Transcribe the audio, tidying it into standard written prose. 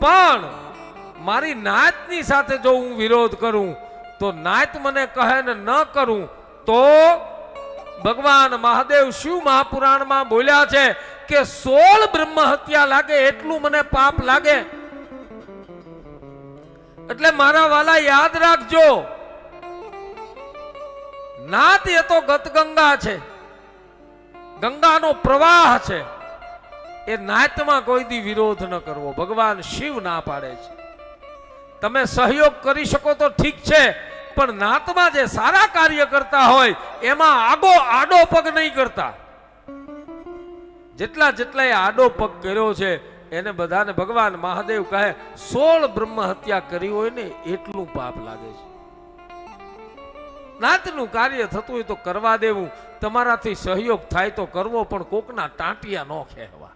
પણ મારી નાતની સાથે જો હું વિરોધ કરું તો નાત મને કહે ને ન કરું તો ભગવાન મહાદેવ શિવ મહાપુરાણમાં બોલ્યા છે કે 16 બ્રહ્મ હત્યા લાગે એટલું મને પાપ લાગે. એટલે મારા વાલા યાદ રાખજો, નાત એ તો ગતગંગા છે, ગંગાનો પ્રવાહ છે. એ નાતમાં કોઈ દી વિરોધ ન કરવો, ભગવાન શિવ ના પાડે છે. તમે સહયોગ કરી શકો તો ઠીક છે, પણ નાતમાં જે સારા કાર્ય કરતા હોય એમાં આડો પગ નહીં કરતા. જેટલા આડો પગ કર્યો છે એને બધાને ભગવાન મહાદેવ કહે 16 બ્રહ્મ હત્યા કરી હોય ને એટલું પાપ લાગે છે. નાતનું કાર્ય થતું હોય તો કરવા દેવું, તમારાથી સહયોગ થાય તો કરવો, પણ કોકના ટાંટિયા ન ખેવા.